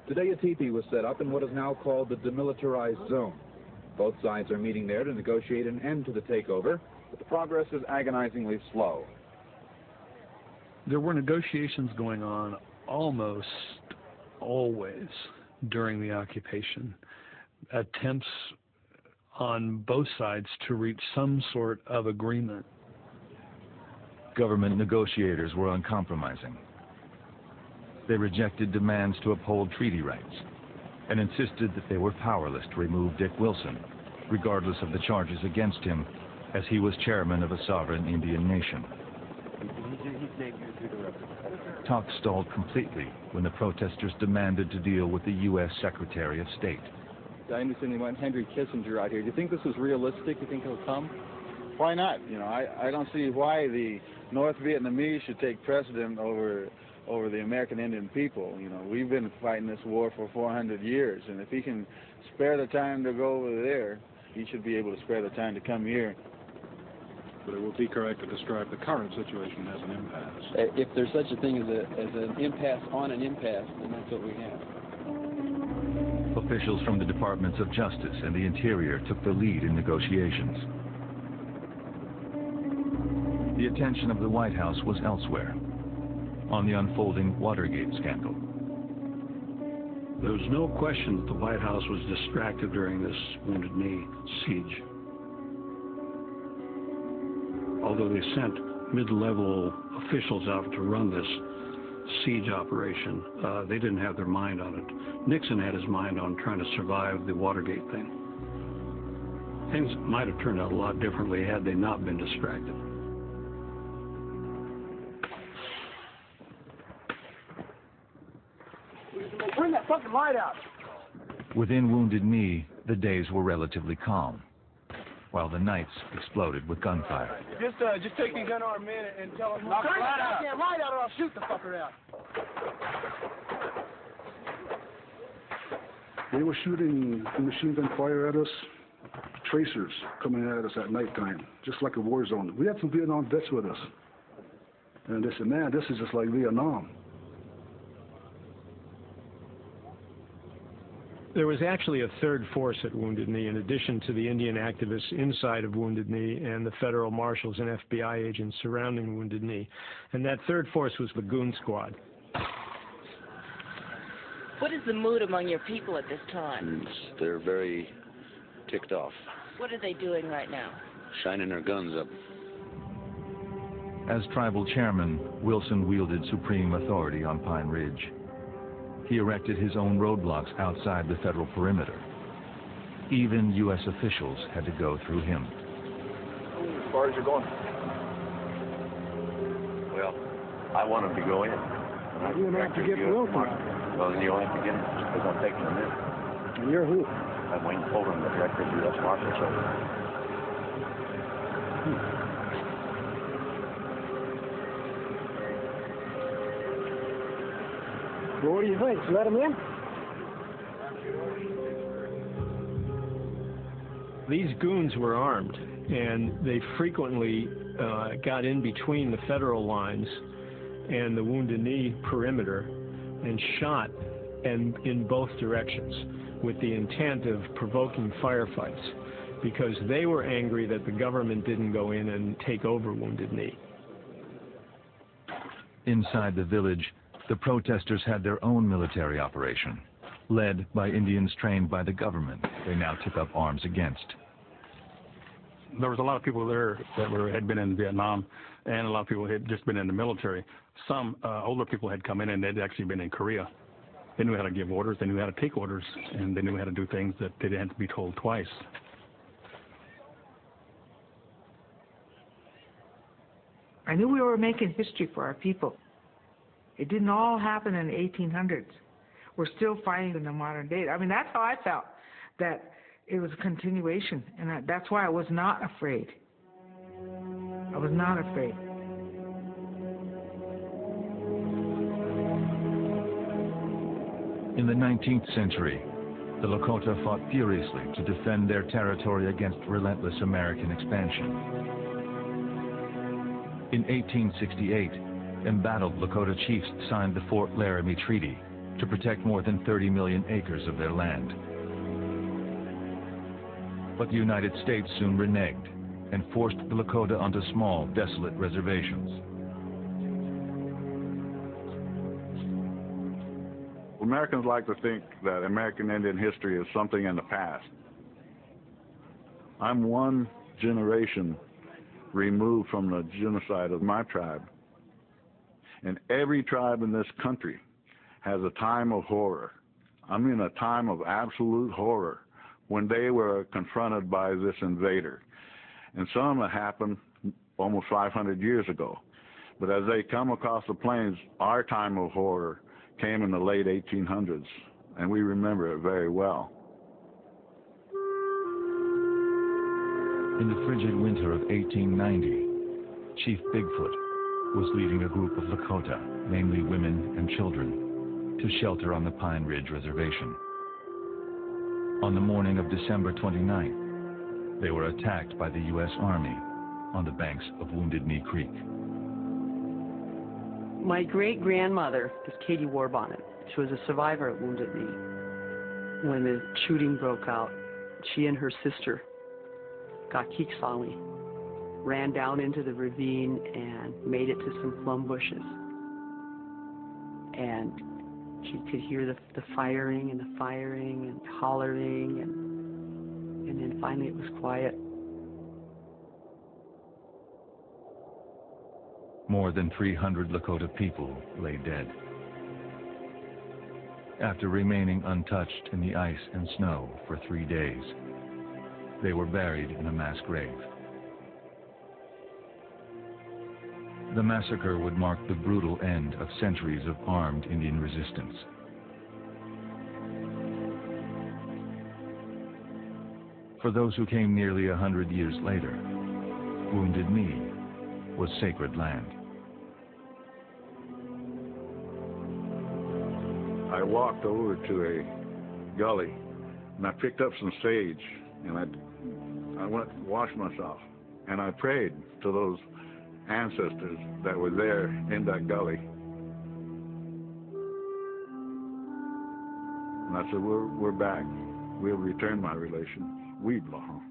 Today, a teepee was set up in what is now called the demilitarized zone. Both sides are meeting there to negotiate an end to the takeover, but the progress is agonizingly slow. There were negotiations going on almost always during the occupation. Attempts on both sides to reach some sort of agreement. Government negotiators were uncompromising. They rejected demands to uphold treaty rights and insisted that they were powerless to remove Dick Wilson, regardless of the charges against him, as he was chairman of a sovereign Indian nation. Talks stalled completely when the protesters demanded to deal with the U.S. Secretary of State. I understand they want Henry Kissinger out here. Do you think this is realistic? Do you think he'll come? Why not? You know, I don't see why the North Vietnamese should take precedent over the American Indian people. You know, we've been fighting this war for 400 years, and if he can spare the time to go over there, he should be able to spare the time to come here. But it would be correct to describe the current situation as an impasse. If there's such a thing as an impasse on an impasse, then that's what we have. Officials from the Departments of Justice and the Interior took the lead in negotiations. The attention of the White House was elsewhere, on the unfolding Watergate scandal. There was no question that the White House was distracted during this Wounded Knee siege. Although they sent mid-level officials out to run this siege operation, they didn't have their mind on it. Nixon had his mind on trying to survive the Watergate thing. Things might have turned out a lot differently had they not been distracted. Bring that fucking light out! Within Wounded Knee, the days were relatively calm, while the nights exploded with gunfire. Just take these unarmed men and tell them, turn that goddamn light out or I'll shoot the fucker out. They were shooting machine gun fire at us, tracers coming at us at nighttime, just like a war zone. We had some Vietnam vets with us. And they said, man, this is just like Vietnam. There was actually a third force at Wounded Knee, in addition to the Indian activists inside of Wounded Knee and the federal marshals and FBI agents surrounding Wounded Knee. And that third force was the Goon Squad. What is the mood among your people at this time? They're very ticked off. What are they doing right now? Shining their guns up. As tribal chairman, Wilson wielded supreme authority on Pine Ridge. He erected his own roadblocks outside the federal perimeter. Even U.S. officials had to go through him. As far as you're going? Well, I want him to go in. You're going to have to get Wilson. Well, then you'll have to get him. It's going to take him a minute. And you're who? I'm Wayne Fulton, the director of the U.S. Marshal Service. Well, what do you think? Let him in? These goons were armed, and they frequently got in between the federal lines and the Wounded Knee perimeter and shot in both directions with the intent of provoking firefights, because they were angry that the government didn't go in and take over Wounded Knee. Inside the village, the protesters had their own military operation, led by Indians trained by the government they now took up arms against. There was a lot of people there that had been in Vietnam, and a lot of people had just been in the military. Some older people had come in and they'd actually been in Korea. They knew how to give orders, they knew how to take orders, and they knew how to do things that they didn't have to be told twice. I knew we were making history for our people. It didn't all happen in the 1800s. We're still fighting in the modern day. I mean, that's how I felt, that it was a continuation, and that's why I was not afraid. I was not afraid. In the 19th century, the Lakota fought furiously to defend their territory against relentless American expansion. In 1868, embattled Lakota chiefs signed the Fort Laramie Treaty to protect more than 30 million acres of their land. But the United States soon reneged and forced the Lakota onto small, desolate reservations. Americans like to think that American Indian history is something in the past. I'm one generation removed from the genocide of my tribe. And every tribe in this country has a time of horror. I mean a time of absolute horror when they were confronted by this invader. And some of it happened almost 500 years ago. But as they come across the plains, our time of horror came in the late 1800s, and we remember it very well. In the frigid winter of 1890, Chief Bigfoot was leading a group of Lakota, mainly women and children, to shelter on the Pine Ridge Reservation. On the morning of December 29th, they were attacked by the U.S. Army on the banks of Wounded Knee Creek. My great-grandmother is Katie Warbonnet. She was a survivor at Wounded Knee. When the shooting broke out, she and her sister got Keeksawi, ran down into the ravine and made it to some plum bushes. And she could hear the firing and the firing and hollering, and then finally it was quiet. More than 300 Lakota people lay dead. After remaining untouched in the ice and snow for 3 days, they were buried in a mass grave. The massacre would mark the brutal end of centuries of armed Indian resistance. For those who came nearly 100 years later, Wounded Knee was sacred land. I walked over to a gully and I picked up some sage and I went and washed myself and I prayed to those ancestors that were there in that gully. And I said, we're back. We'll return my relations. We belong.